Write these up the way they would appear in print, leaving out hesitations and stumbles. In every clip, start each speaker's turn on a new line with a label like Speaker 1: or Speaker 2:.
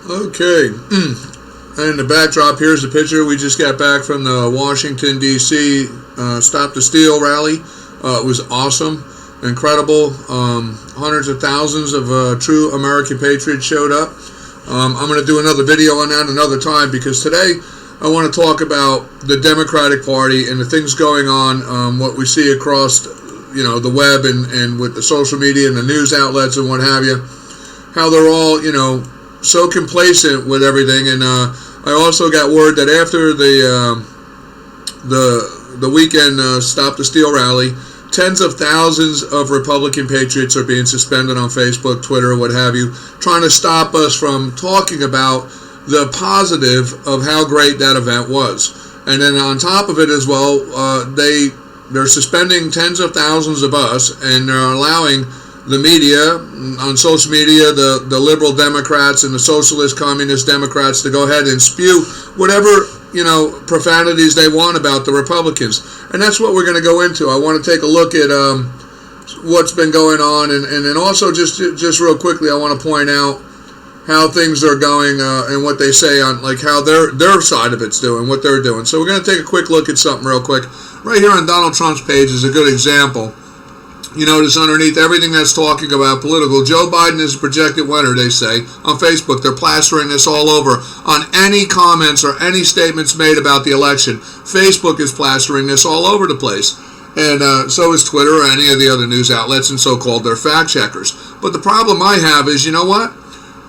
Speaker 1: Okay. And the backdrop, here's the picture. We just got back from the Washington, D.C. Stop the Steal rally. It was awesome, incredible. Hundreds of thousands of true American patriots showed up. I'm going to do another video on that another time, because today I want to talk about the Democratic Party and the things going on, what we see across the web and with the social media and the news outlets and what have you, how they're all so complacent with everything. And I also got word that after the weekend Stop the Steal rally, tens of thousands of Republican patriots are being suspended on Facebook, Twitter, what have you, trying to stop us from talking about the positive of how great that event was. And then on top of it as well, they're suspending tens of thousands of us, and they're allowing the media on social media, the liberal Democrats and the socialist communist Democrats, to go ahead and spew whatever profanities they want about the Republicans. And that's what we're going to go into. I want to take a look at what's been going on, and then also just real quickly, I want to point out how things are going and what they say on how their side of it's doing, what they're doing. So we're going to take a quick look at something real quick. Right here on Donald Trump's page is a good example. You notice underneath everything that's talking about political, Joe Biden is a projected winner, they say. On Facebook, they're plastering this all over. On any comments or any statements made about the election, Facebook is plastering this all over the place. And so is Twitter or any of the other news outlets and so-called their fact checkers. But the problem I have is, you know what?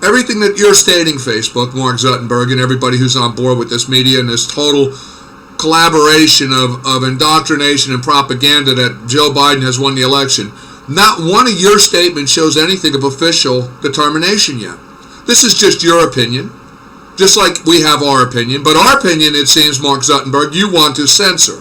Speaker 1: Everything that you're stating, Facebook, Mark Zuckerberg, and everybody who's on board with this media and this total collaboration of indoctrination and propaganda that Joe Biden has won the election, not one of your statements shows anything of official determination yet. This is just your opinion, just like we have our opinion. But our opinion, it seems, Mark Zuckerberg, you want to censor,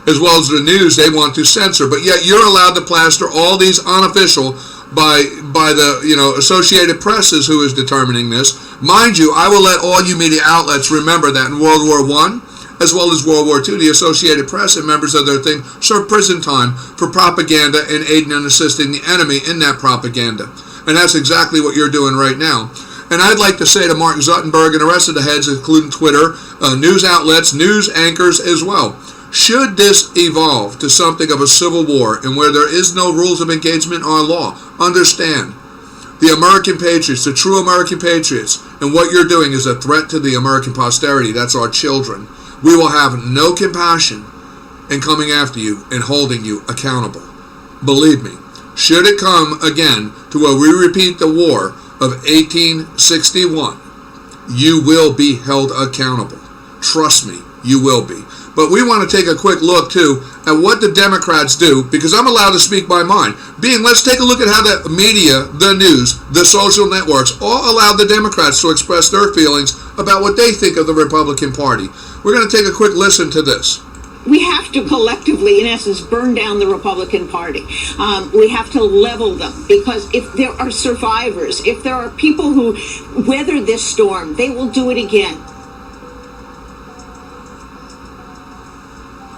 Speaker 1: as well as the news they want to censor. But yet you're allowed to plaster all these unofficial by the Associated Press is who is determining this. Mind you, I will let all you media outlets remember that in World War I, as well as World War II, the Associated Press and members of their thing served prison time for propaganda and aiding and assisting the enemy in that propaganda. And that's exactly what you're doing right now. And I'd like to say to Mark Zuckerberg and the rest of the heads, including Twitter, news outlets, news anchors as well, should this evolve to something of a civil war and where there is no rules of engagement or law, understand, the American patriots, the true American patriots, and what you're doing is a threat to the American posterity. That's our children. We will have no compassion in coming after you and holding you accountable. Believe me, should it come again to where we repeat the war of 1861, you will be held accountable. Trust me, you will be. But we want to take a quick look, too, at what the Democrats do, because I'm allowed to speak my mind. Let's take a look at how the media, the news, the social networks, all allow the Democrats to express their feelings about what they think of the Republican Party. We're going to take a quick listen to this.
Speaker 2: We have to collectively, in essence, burn down the Republican Party. We have to level them, because if there are survivors, if there are people who weather this storm, they will do it again.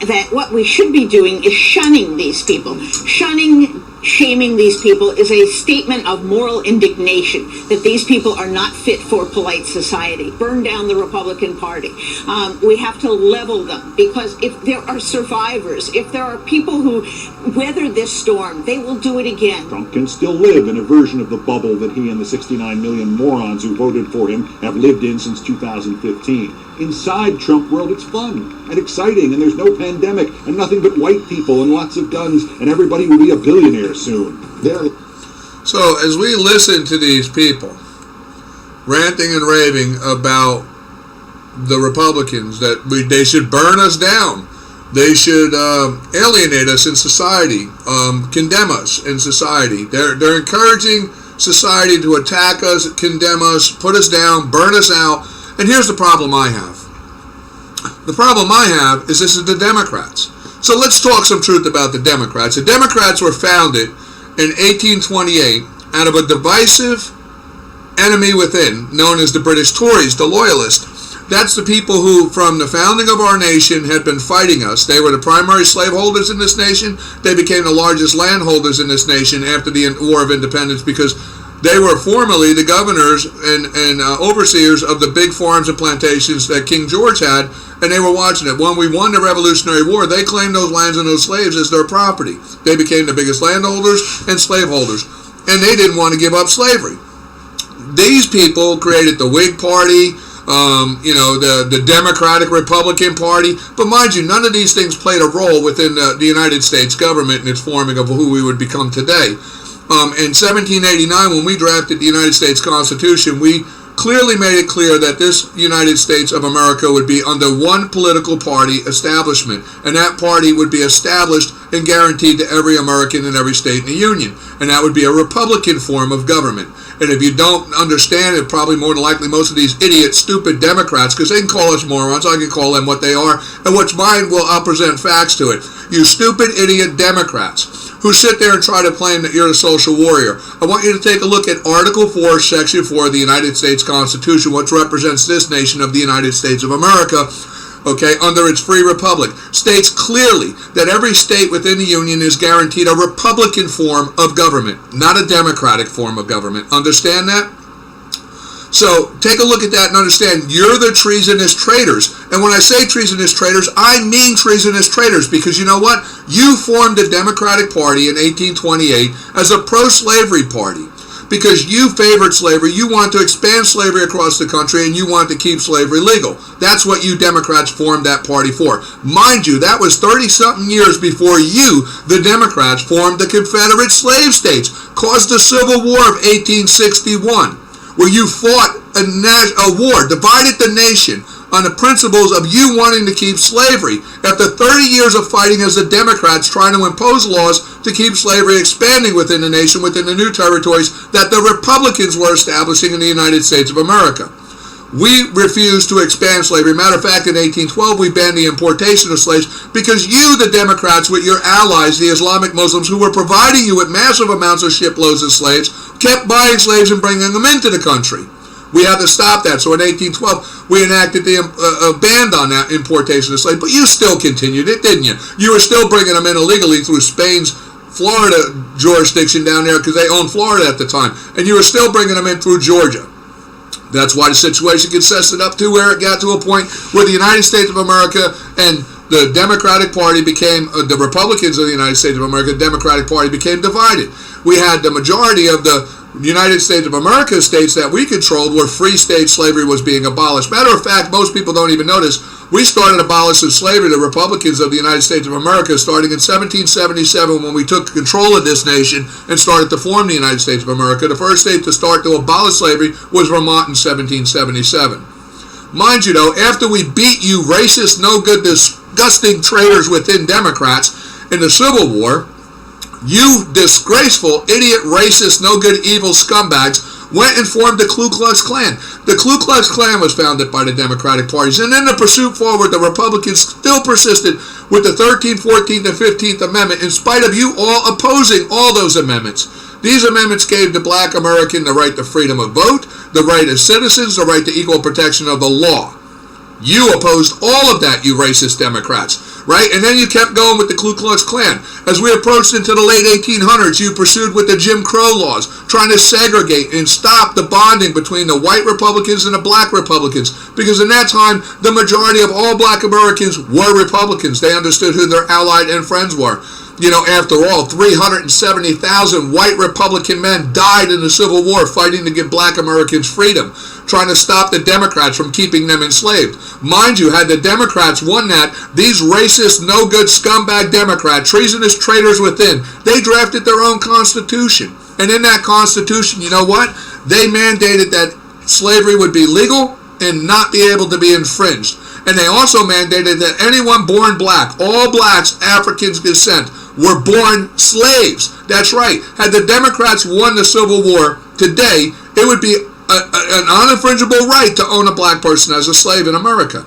Speaker 2: That what we should be doing is shunning these people. Shaming these people is a statement of moral indignation that these people are not fit for polite society. Burn down the Republican Party. We have to level them, because if there are survivors, if there are people who weather this storm, they will do it again.
Speaker 3: Trump can still live in a version of the bubble that he and the 69 million morons who voted for him have lived in since 2015. Inside Trump world, it's fun and exciting, and there's no pandemic, and nothing but white people and lots of guns, and everybody will be a billionaire soon.
Speaker 1: So as we listen to these people ranting and raving about the Republicans, that they should burn us down, they should alienate us in society, condemn us in society. They're encouraging society to attack us, condemn us, put us down, burn us out. And here's the problem I have. The problem I have is this is the Democrats. So let's talk some truth about the Democrats. The Democrats were founded in 1828 out of a divisive enemy within, known as the British Tories, the Loyalists. That's the people who, from the founding of our nation, had been fighting us. They were the primary slaveholders in this nation. They became the largest landholders in this nation after the War of Independence, because They were formerly the governors and overseers of the big farms and plantations that King George had, and they were watching it. When we won the Revolutionary War, they claimed those lands and those slaves as their property. They became the biggest landholders and slaveholders, and they didn't want to give up slavery. These people created the Whig Party, the Democratic Republican Party, but mind you, none of these things played a role within the United States government in its forming of who we would become today. In 1789, when we drafted the United States Constitution, we clearly made it clear that this United States of America would be under one political party establishment, and that party would be established and guaranteed to every American in every state in the Union, and that would be a Republican form of government. And if you don't understand it, probably more than likely most of these idiot, stupid Democrats, because they can call us morons, I can call them what they are, and what's mine, I'll present facts to it. You stupid, idiot Democrats who sit there and try to claim that you're a social warrior. I want you to take a look at Article 4, Section 4 of the United States Constitution, which represents this nation of the United States of America, okay, under its free republic. States clearly that every state within the Union is guaranteed a Republican form of government, not a Democratic form of government. Understand that? So take a look at that and understand you're the treasonous traitors. And when I say treasonous traitors, I mean treasonous traitors, because you know what? You formed the Democratic Party in 1828 as a pro-slavery party because you favored slavery. You want to expand slavery across the country and you want to keep slavery legal. That's what you Democrats formed that party for. Mind you, that was 30-something years before you, the Democrats, formed the Confederate slave states, caused the Civil War of 1861. Where you fought a war, divided the nation on the principles of you wanting to keep slavery. After 30 years of fighting as the Democrats trying to impose laws to keep slavery expanding within the nation, within the new territories that the Republicans were establishing in the United States of America. We refused to expand slavery. Matter of fact, in 1812, we banned the importation of slaves because you, the Democrats, with your allies, the Islamic Muslims, who were providing you with massive amounts of shiploads of slaves, kept buying slaves and bringing them into the country. We had to stop that. So in 1812, we enacted the ban on that importation of slaves. But you still continued it, didn't you? You were still bringing them in illegally through Spain's Florida jurisdiction down there because they owned Florida at the time. And you were still bringing them in through Georgia. That's why the situation consisted up to where it got to a point where the United States of America and the Democratic Party became, the Republicans of the United States of America, the Democratic Party became divided. We had the majority of the United States of America states that we controlled where free state slavery was being abolished. Matter of fact, most people don't even notice, we started abolishing slavery, the Republicans of the United States of America, starting in 1777 when we took control of this nation and started to form the United States of America. The first state to start to abolish slavery was Vermont in 1777. Mind you, though, after we beat you racist, no-good, disgusting traitors within Democrats in the Civil War, you disgraceful, idiot, racist, no-good, evil scumbags went and formed the Ku Klux Klan. The Ku Klux Klan was founded by the Democratic parties. And in the pursuit forward, the Republicans still persisted with the 13th, 14th, and 15th Amendment in spite of you all opposing all those amendments. These amendments gave the black American the right to freedom of vote, the right as citizens, the right to equal protection of the law. You opposed all of that, you racist Democrats, right? And then you kept going with the Ku Klux Klan. As we approached into the late 1800s, you pursued with the Jim Crow laws, trying to segregate and stop the bonding between the white Republicans and the black Republicans. Because in that time, the majority of all black Americans were Republicans. They understood who their allied and friends were. You know, after all, 370,000 white Republican men died in the Civil War fighting to give black Americans freedom, trying to stop the Democrats from keeping them enslaved. Mind you, had the Democrats won that, these racist, no-good, scumbag Democrats, treasonous traitors within, they drafted their own Constitution. And in that Constitution, you know what? They mandated that slavery would be legal and not be able to be infringed. And they also mandated that anyone born black, all blacks, African descent, were born slaves. That's right. Had the Democrats won the Civil War today, it would be an uninfringible right to own a black person as a slave in America.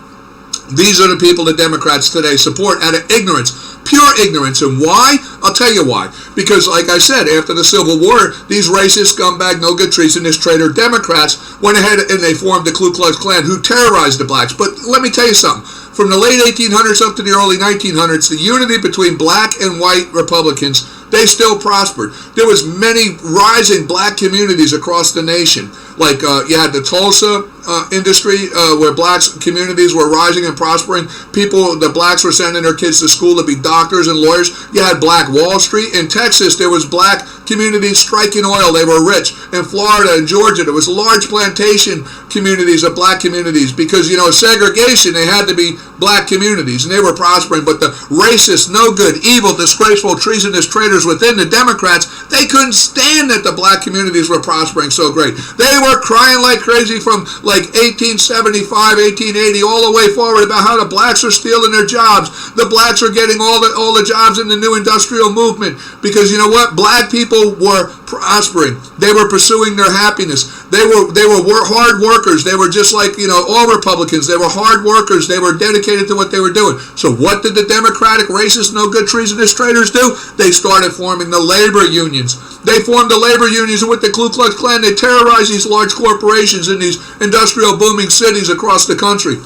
Speaker 1: These are the people the Democrats today support out of ignorance, pure ignorance. And why? I'll tell you why. Because, like I said, after the Civil War, these racist, scumbag, no-good, treasonous, traitor Democrats went ahead and they formed the Ku Klux Klan, who terrorized the blacks. But let me tell you something. from the late 1800s up to the early 1900s, the unity between black and white Republicans, they still prospered. There was many rising black communities across the nation. Like you had the Tulsa industry where blacks communities were rising and prospering. The blacks were sending their kids to school to be doctors and lawyers. You had Black Wall Street. In Texas, there was black communities striking oil. They were rich. In Florida and Georgia, there was large plantation communities of black communities because, segregation, they had to be black communities, and they were prospering. But the racist, no good, evil, disgraceful, treasonous traitors within the Democrats, they couldn't stand that the black communities were prospering so great. They were crying like crazy from like 1875, 1880, all the way forward about how the blacks are stealing their jobs. The blacks are getting all the jobs in the new industrial movement because you know what? Black people were prospering. They were pursuing their happiness. They were hard workers. They were just like all Republicans. They were hard workers. They were dedicated to what they were doing. So what did the Democratic racist, no good, treasonous traitors do? They started forming the labor unions. They formed the labor unions with the Ku Klux Klan. They terrorized these large corporations in these industrial booming cities across the country,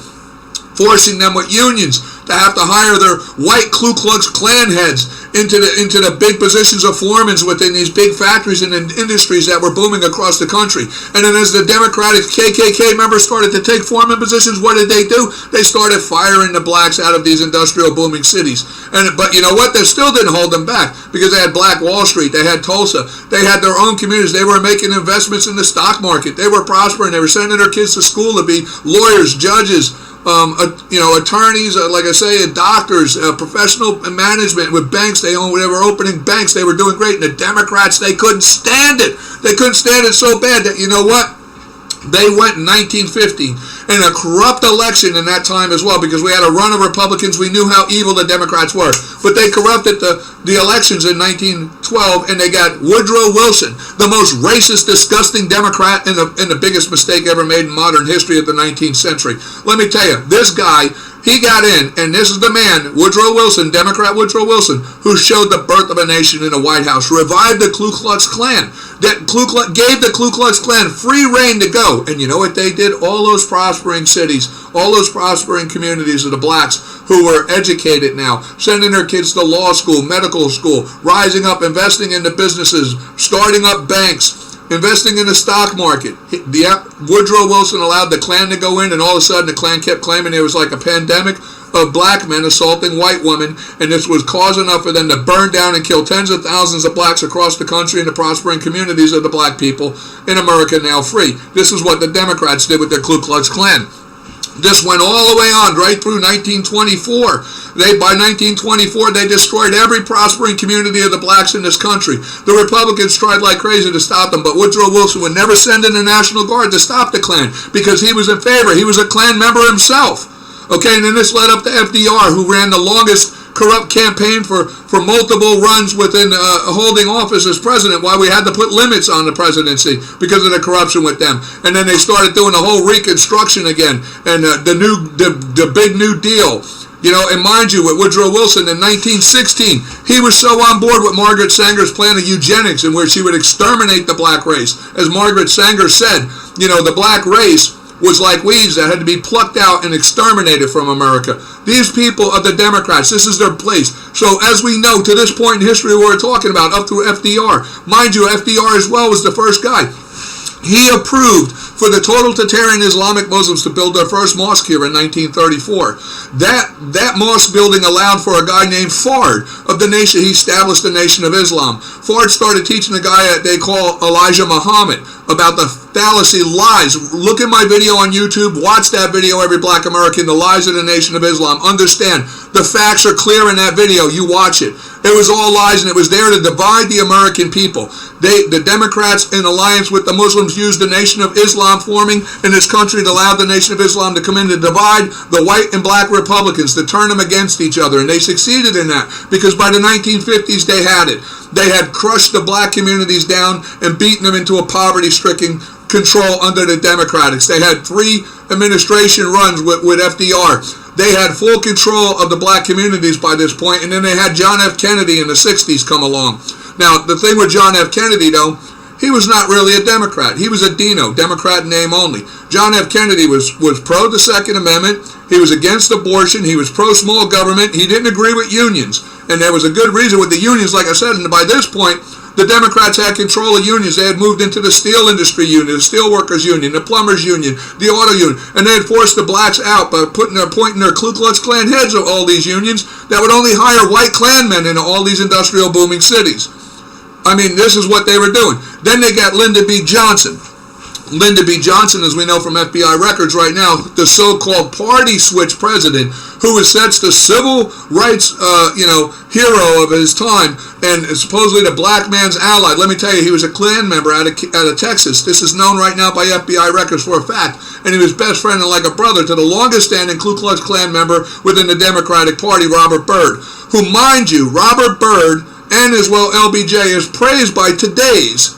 Speaker 1: forcing them with unions to have to hire their white Ku Klux Klan heads into the big positions of foremen within these big factories and industries that were booming across the country. And then as the Democratic KKK members started to take foreman positions, what did they do? They started firing the blacks out of these industrial booming cities. But you know what? That still didn't hold them back because they had Black Wall Street, they had Tulsa, they had their own communities. They were making investments in the stock market. They were prospering. They were sending their kids to school to be lawyers, judges, attorneys, like I say, doctors, professional management with banks. They were opening banks. They were doing great. And the Democrats, they couldn't stand it. They couldn't stand it so bad that, you know what? They went in 1950 in a corrupt election in that time as well because we had a run of Republicans. We knew how evil the Democrats were. But they corrupted the elections in 1912 and they got Woodrow Wilson, the most racist, disgusting Democrat and the biggest mistake ever made in modern history of the 19th century. Let me tell you, this guy, he got in, and this is the man, Woodrow Wilson, Democrat Woodrow Wilson, who showed the birth of a nation in the White House, revived the Ku Klux Klan, gave the Ku Klux Klan free reign to go. And you know what they did? All those prospering cities, all those prospering communities of the blacks who were educated now, sending their kids to law school, medical school, rising up, investing into businesses, starting up banks, investing in the stock market. Woodrow Wilson allowed the Klan to go in, and all of a sudden the Klan kept claiming there was like a pandemic of black men assaulting white women, and this was cause enough for them to burn down and kill tens of thousands of blacks across the country and the prospering communities of the black people in America now free. This is what the Democrats did with their Ku Klux Klan. This went all the way on right through 1924. By 1924, they destroyed every prospering community of the blacks in this country. The Republicans tried like crazy to stop them, but Woodrow Wilson would never send in the National Guard to stop the Klan because he was in favor. He was a Klan member himself. Okay, and then this led up to FDR, who ran the longest corrupt campaign for multiple runs within holding office as president, while we had to put limits on the presidency because of the corruption with them. And then they started doing the whole Reconstruction again and the big New Deal. And mind you, with Woodrow Wilson in 1916, he was so on board with Margaret Sanger's plan of eugenics, in where she would exterminate the black race. As Margaret Sanger said, the black race was like weeds that had to be plucked out and exterminated from America. These people of the Democrats, this is their place. So as we know, to this point in history we're talking about, up through FDR, mind you, FDR as well was the first guy. He approved for the totalitarian Islamic Muslims to build their first mosque here in 1934. That mosque building allowed for a guy named Fard of the nation. He established the Nation of Islam. Fard started teaching a guy that they call Elijah Muhammad about the fallacy lies. Look at my video on YouTube. Watch that video, every black American, the lies of the Nation of Islam. Understand, the facts are clear in that video. You watch it. It was all lies, and it was there to divide the American people. The Democrats, in alliance with the Muslims, used the Nation of Islam forming in this country to allow the Nation of Islam to come in to divide the white and black Republicans, to turn them against each other. And they succeeded in that because by the 1950s, they had it. They had crushed the black communities down and beaten them into a poverty-stricken control under the Democrats. They had 3 administration runs with FDR. They had full control of the black communities by this point, and then they had John F. Kennedy in the 60s come along. Now, the thing with John F. Kennedy, though, He was not really a Democrat. He was a Dino, Democrat in name only. John F. Kennedy was pro the Second Amendment. He was against abortion. He was pro small government. He didn't agree with unions. And there was a good reason with the unions, like I said, and by this point, the Democrats had control of unions. They had moved into the steel industry union, the steel workers union, the plumbers union, the auto union, and they had forced the blacks out by appointing their Ku Klux Klan heads of all these unions that would only hire white Klanmen in all these industrial booming cities. I mean, this is what they were doing. Then they got Lyndon B. Johnson. Lyndon B. Johnson, as we know from FBI records right now, the so-called party switch president, who was such the civil rights, hero of his time, and supposedly the black man's ally. Let me tell you, he was a Klan member out of Texas. This is known right now by FBI records for a fact. And he was best friend and like a brother to the longest-standing Ku Klux Klan member within the Democratic Party, Robert Byrd, who, mind you, Robert Byrd and as well LBJ is praised by today's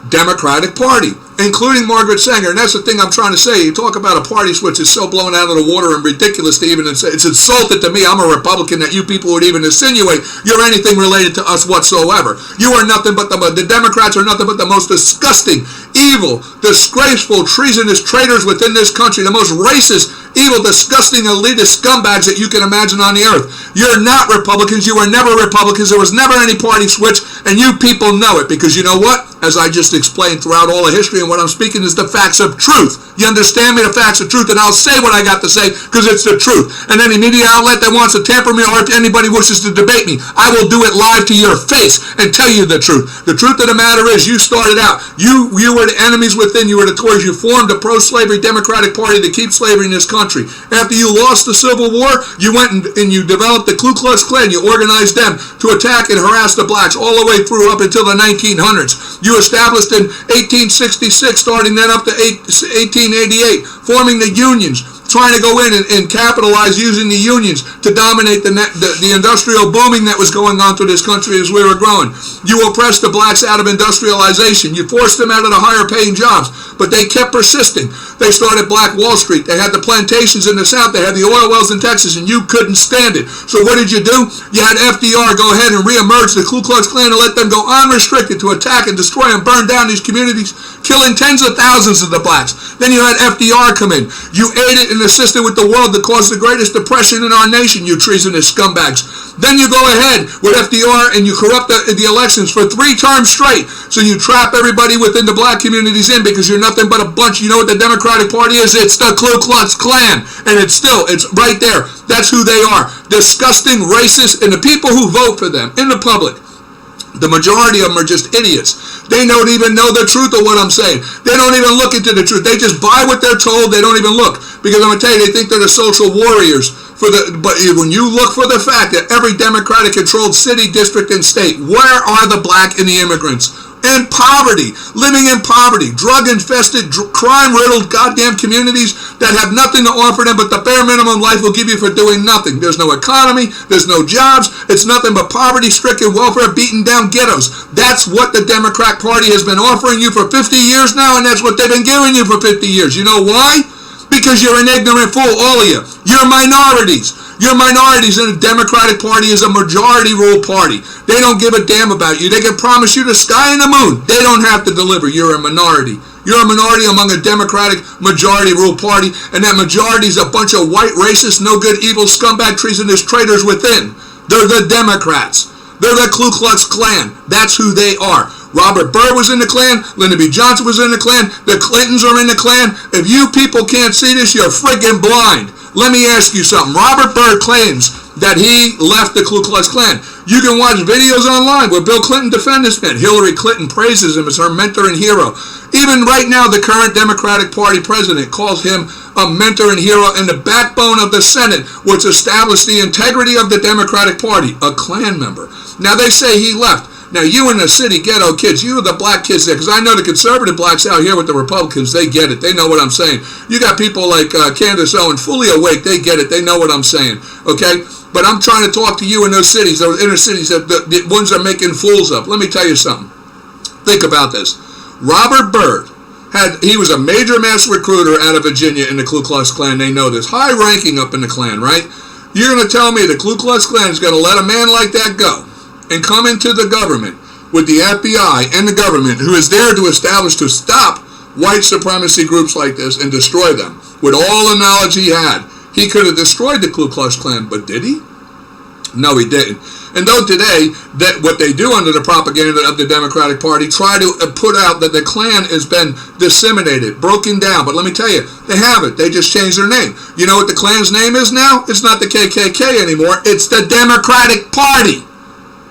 Speaker 1: Democratic Party, including Margaret Sanger. And that's the thing I'm trying to say. You talk about a party switch is so blown out of the water and ridiculous to even say. It's insulted to me. I'm a Republican that you people would even insinuate you're anything related to us whatsoever. You are nothing but the Democrats are nothing but the most disgusting, evil, disgraceful, treasonous traitors within this country, the most racist, evil, disgusting, elitist scumbags that you can imagine on the earth. You're not Republicans. You were never Republicans. There was never any party switch, and you people know it because you know what? As I just explained throughout all the history, and what I'm speaking is the facts of truth. You understand me? The facts of truth, and I'll say what I got to say because it's the truth. And any media outlet that wants to tamper me, or if anybody wishes to debate me, I will do it live to your face and tell you the truth. The truth of the matter is, you started out. You were the enemies within. You were the Tories. You formed a pro-slavery Democratic Party to keep slavery in this country. After you lost the Civil War, you went and you developed the Ku Klux Klan. You organized them to attack and harass the blacks all the way through up until the 1900s. You established in 1866, starting then up to 1888, forming the unions, trying to go in and capitalize using the unions to dominate the industrial booming that was going on through this country as we were growing. You oppressed the blacks out of industrialization. You forced them out of the higher paying jobs, but they kept persisting. They started Black Wall Street. They had the plantations in the South. They had the oil wells in Texas, and you couldn't stand it. So what did you do? You had FDR go ahead and reemerge the Ku Klux Klan and let them go unrestricted to attack and destroy and burn down these communities, killing tens of thousands of the blacks. Then you had FDR come in. You aided and assisted with the world that caused the greatest depression in our nation, you treasonous scumbags. Then you go ahead with FDR and you corrupt the elections for 3 terms straight. So you trap everybody within the black communities in because you're nothing but a bunch. You know what the Democratic Party is? It's the Ku Klux Klan. And it's right there. That's who they are. Disgusting, racist, and the people who vote for them in the public, the majority of them are just idiots. They don't even know the truth of what I'm saying. They don't even look into the truth. They just buy what they're told. They don't even look. Because I'm going to tell you, they think they're the social warriors. But when you look for the fact that every Democratic-controlled city, district, and state, where are the black and the immigrants? In poverty, living in poverty, drug-infested, crime-riddled goddamn communities that have nothing to offer them but the bare minimum life will give you for doing nothing. There's no economy, there's no jobs, it's nothing but poverty-stricken, welfare, beaten-down ghettos. That's what the Democrat Party has been offering you for 50 years now, and that's what they've been giving you for 50 years. You know why? Because you're an ignorant fool, all of you. You're minorities. You're minorities, and the Democratic Party is a majority-rule party. They don't give a damn about you. They can promise you the sky and the moon. They don't have to deliver. You're a minority. You're a minority among a Democratic majority-rule party, and that majority is a bunch of white, racist, no-good, evil, scumbag, treasonous traitors within. They're the Democrats. They're the Ku Klux Klan. That's who they are. Robert Byrd was in the Klan. Lyndon B. Johnson was in the Klan. The Clintons are in the Klan. If you people can't see this, you're friggin' blind. Let me ask you something. Robert Byrd claims that he left the Ku Klux Klan. You can watch videos online where Bill Clinton defends this man. Hillary Clinton praises him as her mentor and hero. Even right now, the current Democratic Party president calls him a mentor and hero and the backbone of the Senate, which established the integrity of the Democratic Party, a Klan member. Now, they say he left. Now, you in the city ghetto kids, you are the black kids there, because I know the conservative blacks out here with the Republicans, they get it. They know what I'm saying. You got people like Candace Owen, fully awake. They get it. They know what I'm saying, okay? But I'm trying to talk to you in those cities, those inner cities, the ones that are making fools of. Let me tell you something. Think about this. Robert Byrd, he was a major mass recruiter out of Virginia in the Ku Klux Klan. They know this. High ranking up in the Klan, right? You're going to tell me the Ku Klux Klan is going to let a man like that go and come into the government with the FBI and the government, who is there to establish, to stop white supremacy groups like this and destroy them. With all the knowledge he had, he could have destroyed the Ku Klux Klan, but did he? No, he didn't. And though today, that what they do under the propaganda of the Democratic Party, try to put out that the Klan has been disseminated, broken down. But let me tell you, they haven't. They just changed their name. You know what the Klan's name is now? It's not the KKK anymore. It's the Democratic Party.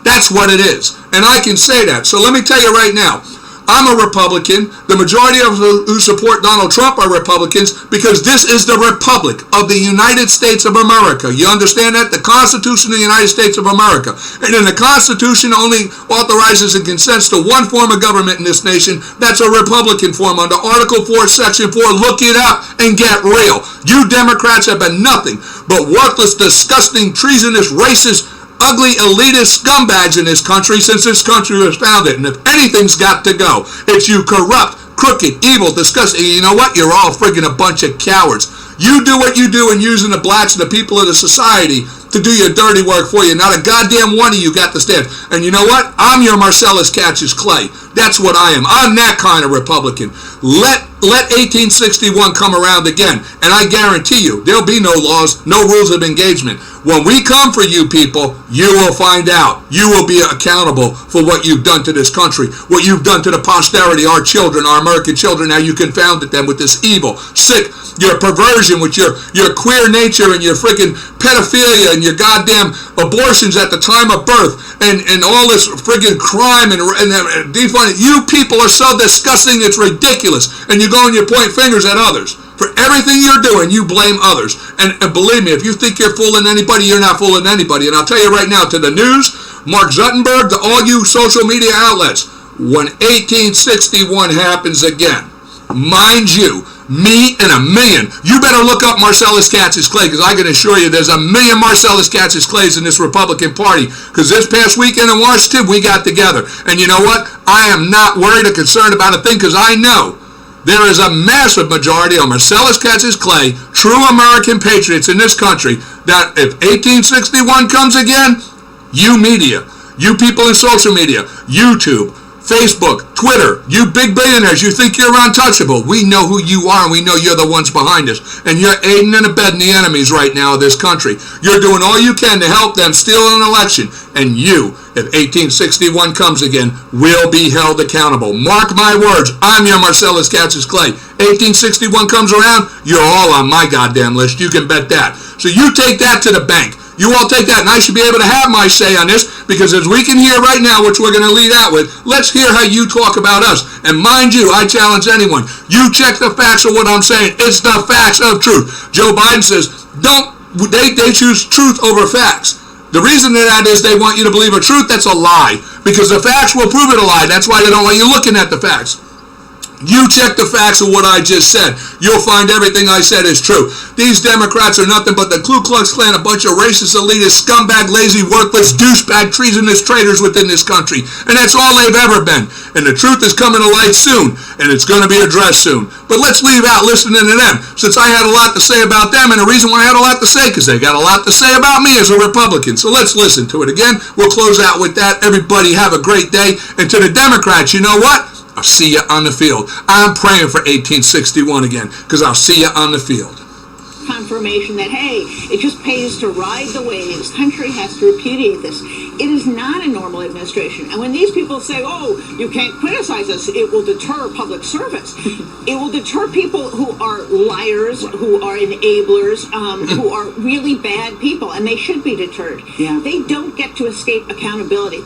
Speaker 1: That's what it is. And I can say that. So let me tell you right now, I'm a Republican. The majority of who support Donald Trump are Republicans, because this is the Republic of the United States of America. You understand that? The Constitution of the United States of America. And then the Constitution only authorizes and consents to one form of government in this nation. That's a Republican form under Article 4, Section 4. Look it up and get real. You Democrats have been nothing but worthless, disgusting, treasonous, racist, ugly, elitist scumbags in this country since this country was founded. And if anything's got to go, it's you corrupt, crooked, evil, disgusting. You know what? You're all friggin' a bunch of cowards. You do what you do in using the blacks and the people of the society to do your dirty work for you. Not a goddamn one of you got to stand. And you know what? I'm your Marcellus Cassius Clay. That's what I am. I'm that kind of Republican. Let 1861 come around again, and I guarantee you there'll be no laws, no rules of engagement. When we come for you people, you will find out. You will be accountable for what you've done to this country, what you've done to the posterity, our children, our American children, how you confounded them with this evil, sick, your perversion with your queer nature and your freaking pedophilia and your goddamn abortions at the time of birth and all this freaking crime and defunding. You people are so disgusting, it's ridiculous. And you go and you point fingers at others. For everything you're doing, you blame others. And believe me, if you think you're fooling anybody, you're not fooling anybody. And I'll tell you right now, to the news, Mark Zuckerberg, to all you social media outlets, when 1861 happens again, mind you, me and a million. You better look up Marcellus Cassius Clay, because I can assure you there's a million Marcellus Cassius Clays in this Republican Party, because this past weekend in Washington, we got together. And you know what? I am not worried or concerned about a thing, because I know there is a massive majority of Marcellus Cassius Clay, true American patriots in this country, that if 1861 comes again, you media, you people in social media, YouTube, Facebook, Twitter, you big billionaires, you think you're untouchable. We know who you are, and we know you're the ones behind us. And you're aiding and abetting the enemies right now of this country. You're doing all you can to help them steal an election. And you, if 1861 comes again, will be held accountable. Mark my words, I'm your Marcellus Cassius Clay. 1861 comes around, you're all on my goddamn list. You can bet that. So you take that to the bank. You all take that, and I should be able to have my say on this, because as we can hear right now, which we're going to lead out with, let's hear how you talk about us. And mind you, I challenge anyone. You check the facts of what I'm saying. It's the facts of truth. Joe Biden says, they choose truth over facts. The reason that is they want you to believe a truth that's a lie, because the facts will prove it a lie. That's why they don't want you looking at the facts. You check the facts of what I just said. You'll find everything I said is true. These Democrats are nothing but the Ku Klux Klan, a bunch of racist, elitist, scumbag, lazy, worthless, douchebag, treasonous traitors within this country. And that's all they've ever been. And the truth is coming to light soon, and it's going to be addressed soon. But let's leave out listening to them, since I had a lot to say about them, and the reason why I had a lot to say, because they got a lot to say about me as a Republican. So let's listen to it again. We'll close out with that. Everybody have a great day. And to the Democrats, you know what? I'll see you on the field. I'm praying for 1861 again, because I'll see you on the field.
Speaker 2: Confirmation that, hey, it just pays to ride the waves. Country has to repudiate this. It is not a normal administration. And when these people say, oh, you can't criticize us, it will deter public service. It will deter people who are liars, who are enablers, who are really bad people, and they should be deterred. Yeah. They don't get to escape accountability.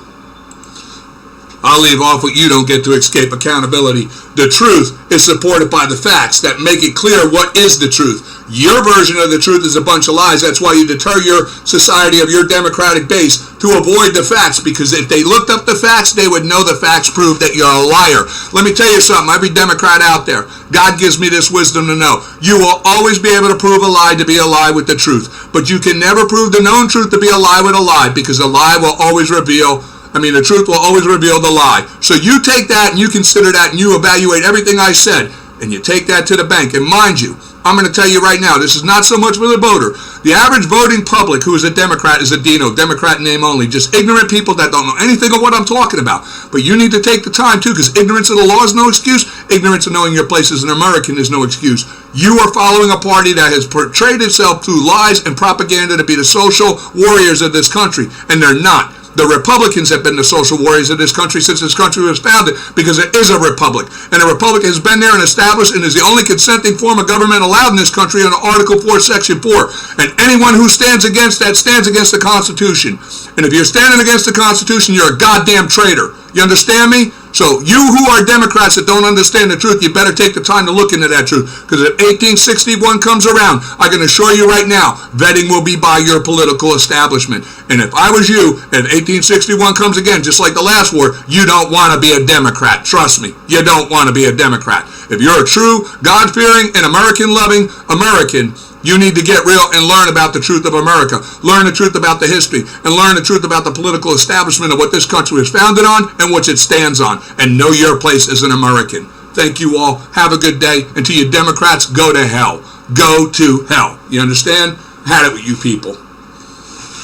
Speaker 1: I'll leave off with you don't get to escape accountability. The truth is supported by the facts that make it clear what is the truth. Your version of the truth is a bunch of lies. That's why you deter your society of your Democratic base to avoid the facts, because if they looked up the facts, they would know the facts prove that you're a liar. Let me tell you something. Every Democrat out there, God gives me this wisdom to know. You will always be able to prove a lie to be a lie with the truth. But you can never prove the known truth to be a lie with a lie, because a lie will always reveal the truth will always reveal the lie. So you take that and you consider that and you evaluate everything I said. and you take that to the bank. And mind you, I'm going to tell you right now, this is not so much for the voter. The average voting public who is a Democrat is a Dino, Democrat name only. Just ignorant people that don't know anything of what I'm talking about. But you need to take the time, too, because ignorance of the law is no excuse. Ignorance of knowing your place as an American is no excuse. You are following a party that has portrayed itself through lies and propaganda to be the social warriors of this country, and they're not. The Republicans have been the social warriors of this country since this country was founded, because it is a republic. And a republic has been there and established and is the only consenting form of government allowed in this country under Article 4, Section 4. And anyone who stands against that stands against the Constitution. And if you're standing against the Constitution, you're a goddamn traitor. You understand me? So you who are Democrats that don't understand the truth, you better take the time to look into that truth. Because if 1861 comes around, I can assure you right now, vetting will be by your political establishment. And if I was you, if 1861 comes again, just like the last war, you don't want to be a Democrat. Trust me, you don't want to be a Democrat. If you're a true, God-fearing, and American-loving American, you need to get real and learn about the truth of America. Learn the truth about the history. And learn the truth about the political establishment of what this country is founded on and what it stands on. And know your place as an American. Thank you all. Have a good day. And to you Democrats, go to hell. Go to hell. You understand? Had it with you people.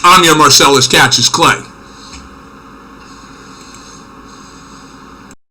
Speaker 1: I'm your Marcellus Cassius Clay.